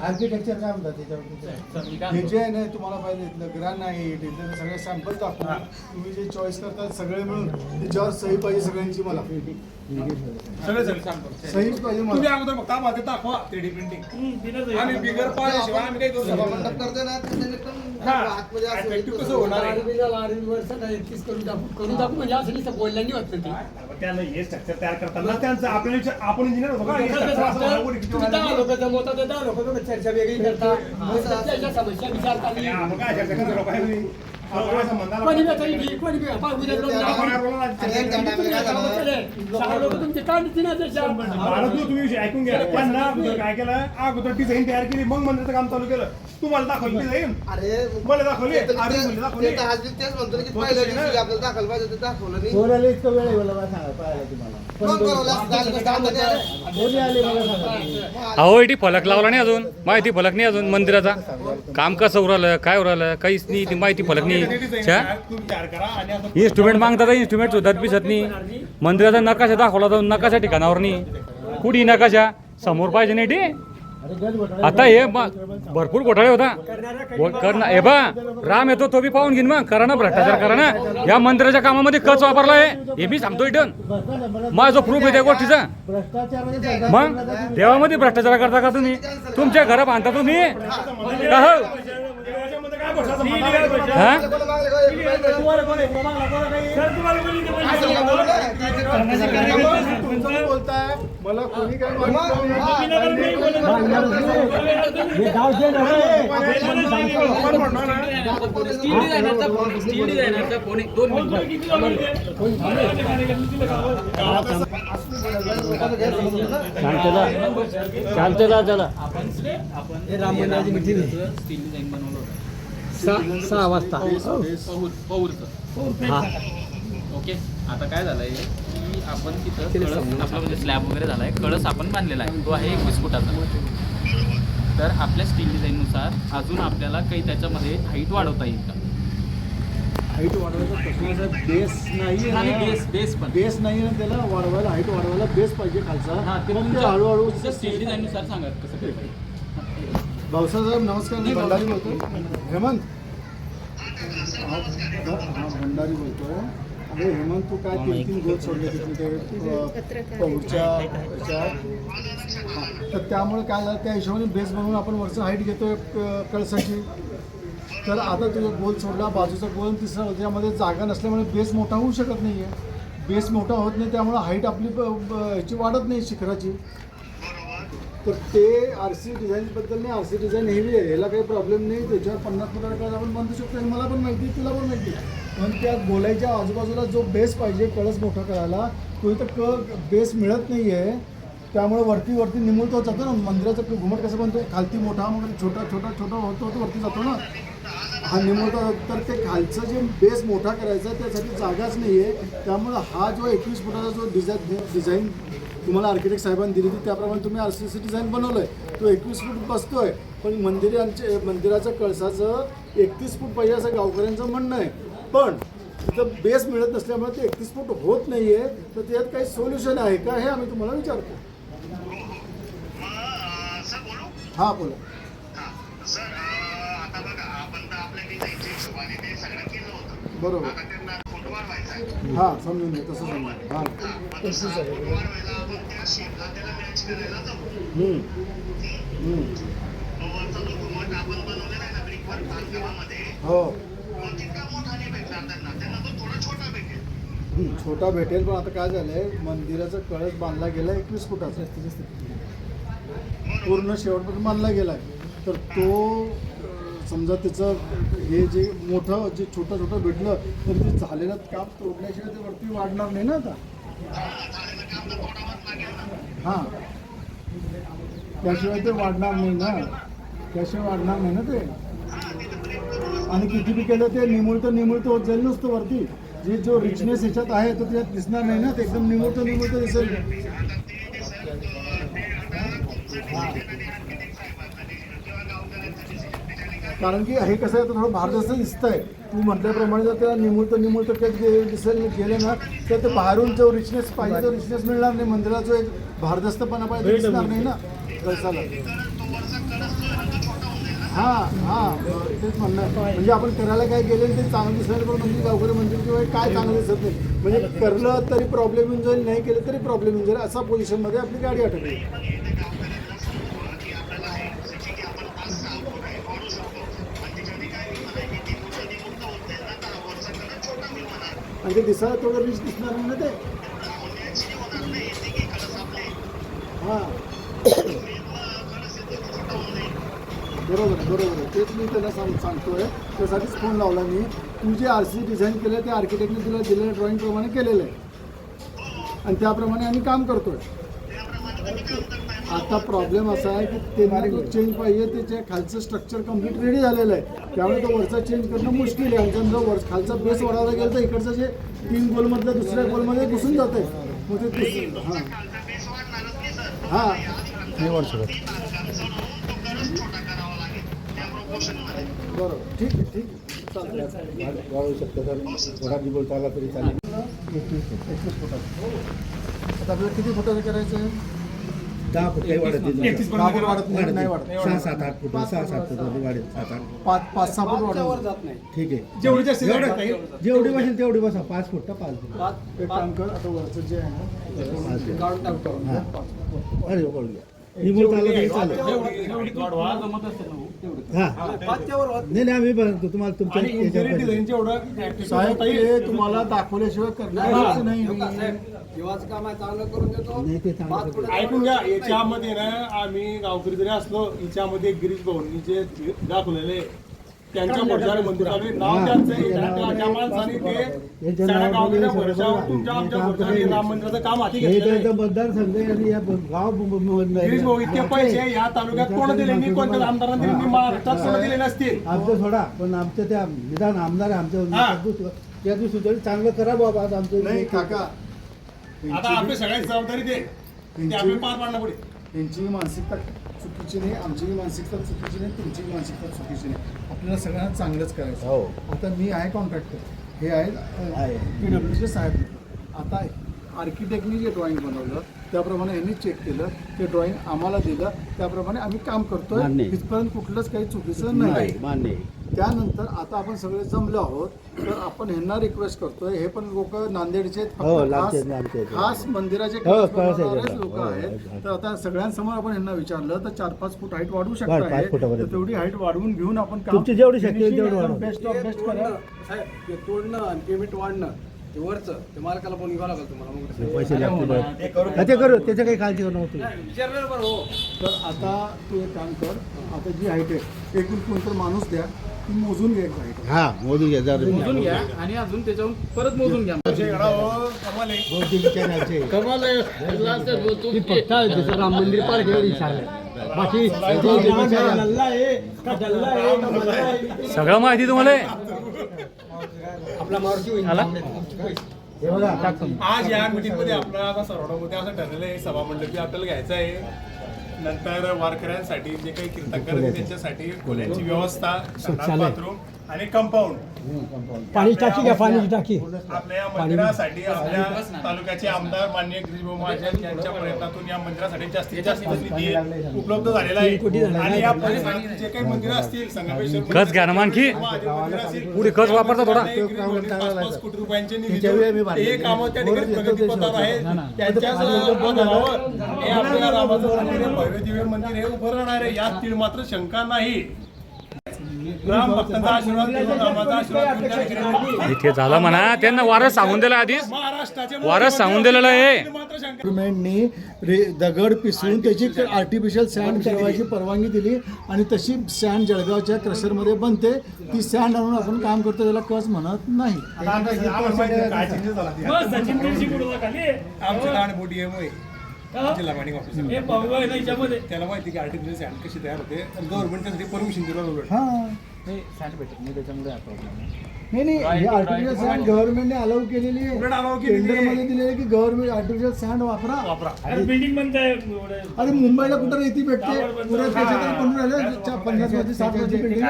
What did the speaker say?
Architecture काय म्हणतात त्याच्यावर? हे जे आहे ना तुम्हाला पाहिजे इथलं ग्रॅनाइट इथलं सगळे सॅम्पल दाखवू. तुम्ही जे चॉईस करतात सगळे मिळून त्याच्यावर सही पाहिजे सगळ्यांची. मला सगळे सहीच पाहिजे तुम्ही मला. अगोदर बघता माझे दाखवा 3D प्रिंटिंग आणि बिगर पाहिल्याशिवाय आम्ही काही करू शकत मंडप करते ना कसं होणार आहे करून टाकू म्हणजे असं नुसतं बोलल्याने होत नाही. त्याला हे स्ट्रक्चर तयार करताना त्यांचं आपल्याला आपण इंजिनियर होतो का हे structure असं बरोबर किती तुम्ही वेळा 10 लोक जमवता ते 10 लोक चर्चा वेगळी करता त्याच्या समस्या विचारता आणि आपण काय चर्चा करतो लोकांनी आपण संबंधाला कोणी बेचारी ठीक कोणी बी आपण उद्या लोक तुमचे काय दिसते ना त्याच्या भारत तुम्ही विषय ऐकून घ्या. त्यांना अगोदर काय केलं अगोदर डिझाईन तयार केली मग मंदिराचं काम चालू केलं. तुम्हाला दाखवली डिझाईन मला दाखवली दाखवली तेच म्हणतो की पहिल्या दिवशी आपल्याला दाखल पाहिजे ते दाखवलं नाही. कोण आले इतकं वेळ आहे मला सांगा पाहायला तुम्हाला? कोण बोलवलं? कोणी आले मला सांगा. अहो इथे फलक लावला नाही अजून, माहिती फलक नाही अजून मंदिराचा. काम कसं उरालं काय उरालं काहीच नाही, ती माहिती फलक नाही. तुम्ही तयार करा आणि आता इन्स्ट्रुमेंट मागतात, इन्स्ट्रुमेंट सुद्धा दिसत नाही. मंदिराचा नकाशा दाखवला तर नकाशा ठिकाणावर नाही. कुठे नकाशा समोर पाहिजे नाही ते. आता हे भरपूर घोटाळे होता करणार. हे बा राम येतो तो बी पाहून घेईन. मग करा ना भ्रष्टाचार करा ना. या मंदिराच्या कामामध्ये कच वापरला आहे हे मी सांगतो इथं. माझा जो प्रूफ आहे त्या गोष्टीचा. मग देवामध्ये भ्रष्टाचार करता का तुम्ही? तुमच्या घरं बांधता तुम्ही का हो? हा बोलताय मला कोणी काय सहा वाजता ओके. आता काय झालंय की आपण तिथं कळस आपला म्हणजे स्लॅब वगैरे झालाय, कळस आपण बांधलेला आहे, तो आहे 21 फुटाचा. तर आपल्या स्टील डिझाईननुसार अजून आपल्याला काही त्याच्यामध्ये हाईट वाढवता येईल का? हाईट वाढवायचा प्रश्नाचा बेस नाही आणि आहे. बेस पण बेस नाही ना त्याला वाढवायला. हाईट वाढवायला बेस पाहिजे खालचा. हां ते मग ते हळूहळू स्टील डिझाईननुसार सांगा कसं काय. भाऊसाहेब नमस्कार. मी भंडारी बोलतोय. हेमंत हा भंडारी बोलतोय. अरे हेमंत तू काय 3 गोल सोडले तिथे ते पौरच्या तर त्यामुळे काय झालं त्या हिशोबाने बेस बनवून आपण वरचं हाईट घेतोय कळसाची. तर आता तुझा गोल सोडला बाजूचा गोल तिसरा होता. त्यामध्ये जागा नसल्यामुळे बेस मोठा होऊ शकत नाही आहे. बेस मोठा होत नाही त्यामुळे हाईट आपली ह्याची वाढत नाही शिखराची. तर ते RC डिझाईनबद्दल नाही. RC डिझाईन हेवी आहे, ह्याला काही प्रॉब्लेम नाही. त्याच्यावर 50 फुटाचा आपण बांधू शकतो. आणि मला पण माहिती आहे तुला पण माहिती आहे. पण त्या गोलाईच्या आजूबाजूला जो बेस पाहिजे कळस मोठा करायला तो इथं बेस मिळत नाही आहे. त्यामुळे वरती निमुळतो जातो ना. मंदिराचं घुमट कसं बनतो खालती मोठा मग छोटा होतो वरती जातो ना. हा निमुळता. तर ते खालचं जे बेस मोठा करायचा त्यासाठी जागाच नाही आहे. त्यामुळं हा जो 21 फुटाचा जो डिझाईन तुम्हाला आर्किटेक्ट साहेबांनी दिली होती त्याप्रमाणे तुम्ही RCC डिझाईन बनवलं आहे. तो 21 फूट बसतोय. पण मंदिराचं कळसाचं 31 फूट पाहिजे असं गावकऱ्यांचं म्हणणं आहे. पण तिथं बेस मिळत नसल्यामुळे ते 31 फूट होत नाही आहे. तर त्यात काही सोल्युशन आहे का हे आम्ही तुम्हाला विचारतो. हां बोला. बरोबर. हां समजून घे तसं समजून. हां हो छोटा भेटेल. पण आता काय झालंय मंदिराचा कळस बांधला गेला 21 फुटाचा पूर्ण शेवटपर्यंत बांधला गेला. तर तो समजा त्याचं हे जे मोठं जे छोटं भेटलं तर ते झालेलं काम तोडल्याशिवाय ते वरती वाढणार नाही ना. आता हां त्याशिवाय ते वाढणार नाही ना. त्याशिवाय वाढणार नाही ना ते. आणि किती बी केलं ते निमुळतं होत जाईल नुसतं वरती. जे जो रिचनेस ह्याच्यात आहे तो त्यात दिसणार नाही ना. ते एकदम निमुळतं दिसेल. कारण की हे कसं आहे तर थोडं भारदस्त दिसतंय. तू म्हटल्याप्रमाणे जर त्या निमुळतं दिसेल गेलं ना तर ते बाहेरून जो रिचनेस पाहिजे तो रिचनेस मिळणार नाही. मंदिराचा एक भारदस्तपणा पाहिजे दिसणार नाही ना. कळसाला हां तेच म्हणणं आहे. म्हणजे आपण करायला काय गेले ते चांगलं दिसणार पण म्हणजे गावकरी म्हणतील किंवा काय चांगलं दिसत नाही म्हणजे करलं तरी प्रॉब्लेम येऊन जाईल नाही केलं तरी प्रॉब्लेम येऊन जाईल असा पोझिशनमध्ये आपली गाडी अटकली. आणि ते दिसायला थोडं रिच दिसणार नाही ना ते हां बरोबर आहे तेच मी त्याला सांगतोय त्यासाठीच फोन लावला मी. तू जे RC डिझाईन केलं ते आर्किटेक्टने तुला दिलेल्या ड्रॉइंगप्रमाणे केलेलं आहे आणि त्याप्रमाणे आम्ही काम करतोय. आता प्रॉब्लेम असा आहे की त्यांना जो चेंज पाहिजे त्याच्या खालचं स्ट्रक्चर कम्प्लीट रेडी झालेलं आहे त्यामुळे तो वरचा चेंज करणं मुश्किल आहे. आणि समजा खालचा बेस वाढायला गेलं तर इकडचं जे 3 गोलमधलं दुसऱ्या गोलमध्ये घुसून जात आहे मग ते हां नाही वाढ शकत. बरोबर ठीक आहे चालेल वाढू शकतं तर थोडा बोलता आला तरी चालेल. 21 फुटाचं आता आपल्याला किती फुटाचं करायचं आहे? 10 फूट काही वाढत नाही. 31 दहा फूट वाढत नाही वाढत 6-7-8 फूट 6-7 फूट वाढेल 7-8 5-6 फूट वाढत जात नाही. ठीक आहे. जेवढी जास्त जेवढी बसेल तेवढी बसा 5 फूट 5 फूट एक काम कर आता वरचं जे आहे ना काढून टाकतो. अरे कळून घ्या निमूळ आलं तरी चालेल. हां पाचच्यावर होत नाही आम्ही बनवतो तुम्हाला तुमच्या आणि इंटेरियर डिझाईनचे साहेब एवढं हे तुम्हाला दाखवल्याशिवाय करणार नाही. जीवाचं काम आहे चांगलं करून देतो. नाही ते चांगलं 5 फूट ऐकून घ्या याच्यामध्ये ना आम्ही गावकरी जरी असलो याच्यामध्ये गिरीश भाऊंनी जे दाखवलेले त्यांच्या मोठ्या मंदिराने नाव त्यांचं आहे. त्या माणसाने ते साऱ्या गावकऱ्या वर्षावर तुमच्या आमच्या वर्षाने राम मंदिराचं काम हाती हे घेतलेलं आहे. त्यांचं मतदारसंघ आहे आणि या गाव गिरीश भाऊ इतके पैसे या तालुक्यात कोण दिले नाही कोणत्या आमदारांनी दिले नाही महाराष्ट्रात कोण दिले नसतील. आमचं सोडा पण आमच्या त्या निदान आमदार आमच्या त्या दिवशी तरी चांगलं करा बाबा आज आमचं नाही काका आता आपली सगळ्यांची जबाबदारी ते आपली पार पाडणं पुढे. त्यांची मानसिकता चुकीची नाही आमची मानसिकता चुकीची नाही तुमची मानसिकता चुकीची नाही आपल्याला सगळ्यांना चांगलंच करायचं. हो आता मी आहे कॉन्ट्रॅक्टर हे आहेत PWC साहेब. आता आर्किटेक्टनी जे ड्रॉइंग बनवलं त्याप्रमाणे यांनी चेक केलं ते ड्रॉइंग आम्हाला दिलं त्याप्रमाणे आम्ही काम करतोय. मान्य. इथपर्यंत कुठलंच काही चुकीचं नाही. मान्य त्यानंतर आता आपण सगळे जमलो आहोत तर आपण ह्यांना रिक्वेस्ट करतोय हे पण लोक नांदेडचे आहेत, हो, फक्त लांबचे, खास लांबचे. खास मंदिराचे हो, कळस कळस आहे बनवणारेच त्याला. लोक हो, आहेत. हो. तर आता सगळ्यांसमोर आपण ह्यांना विचारलं तर 4-5 फूट हाईट वाढवू शकता वाढ, 5 आहे. फुटापर्यंत. तर तेवढी हाईट वाढवून घेऊन आपण तुमची जेवढी शक्य आहे तेवढी वाढवा. बेस्ट ऑफ बेस्ट करा. साहेब ते तोडणं आणि पेमेंट वाढणं ते वरचं ते मालकाला पण घ्यावं लागेल तुम्हाला मग पैसे लागतील ते करू त्याच्या काही काळजी करू नव्हती. विचारलं बरं हो. तर आता तू एक काम कर आता जी हाईट आहे एकूण कोणतर माणूस द्या ती मोजून घ्या हाईट. हा मोजून घ्या जरा मोजून घ्या आणि अजून त्याच्याहून परत मोजून घ्या. कमाल आहे. बहुतेक विचारायचे. ती फक्त जसं राम मंदिर पार घेऊन विचारलं बाकी डल्ला आहे का डल्ला आहे का मल्ला आहे सगळं माहिती तुम्हाला आहे? आपला मारुती होईल. आला? हे बघा टाकतो. आज या मीटिंग मध्ये आपल्या आता सर्वांमध्ये असं ठरलेलं आहे सभा मंडपी आपल्याला घ्यायचं आहे. नंतर वारकऱ्यांसाठी जे काही कीर्तनकार आहेत त्यांच्यासाठी खोल्यांची व्यवस्था संडास बाथरूम आणि कंपाऊंड पाणी टाकी घ्या पाण्याची टाकी. आपल्या या मंदिरासाठी आपल्या तालुक्याचे आमदार माननीय गिरीशभाऊ महाजन यांच्या प्रयत्नातून या मंदिरासाठी जास्तीत जास्त निधी उपलब्ध झालेला आहे. आणि या परिसरातील जे काही मंदिरं असतील संगमेश्वर खत घ्या ना मानखी. मंदिर असेल, पुढे खत वापरता थोडा. 5-5 कोटी रुपयांचे त्याच्या वेळी आम्ही निधी बांधले. हे कामं त्या ठिकाणी प्रगतीपथावर आहेत. त्यांच्याच आधारावर हे आपल्या रामाचं मंदिर आहे, भव्य दिव्य मंदिर हे उभं राहणार आहे यात तीळ मात्र शंका नाही. राम भक्तांचा आशीर्वाद घेऊन रामाचा आशीर्वाद घेऊन त्या ठिकाणी इथे झाला म्हणा त्यांना वारस सांगून दिला आधीच. महाराष्ट्राचे वारस सांगून दिलेलं आहे. मात्र शंका गव्हर्नमेंटनी दगड पिसवून त्याची आर्टिफिशियल सँड फिरवायची परवानगी दिली आणि तशी सँड जळगावच्या क्रशरमध्ये बनते. ती सँड आणून आपण काम करतो त्याला कस म्हणत नाही. आम्हाला माहिती आहे काय changes झाला ते. आमचे लहान मोठी आहे जिल्हा मार्केटिंग ऑफिसर त्याला माहिती की आर्टिफिशियल सँड कशी तयार होते आणि गव्हर्नमेंट त्यासाठी परमिशन दिलं उलट. हां नाही हे आर्टिफिशियल सँड गव्हर्नमेंटने अलाउ केलेली आहे. उलट allow केलेली आहे. टेंडरमध्ये दिलेलं की गव्हर्नमेंट आर्टिफिशियल सँड वापरा. अरे मुंबईला कुठं रेती भेटते पुऱ्या देशात बनून राहिले 50 वर्षी 60 वर्षी बिल्डिंग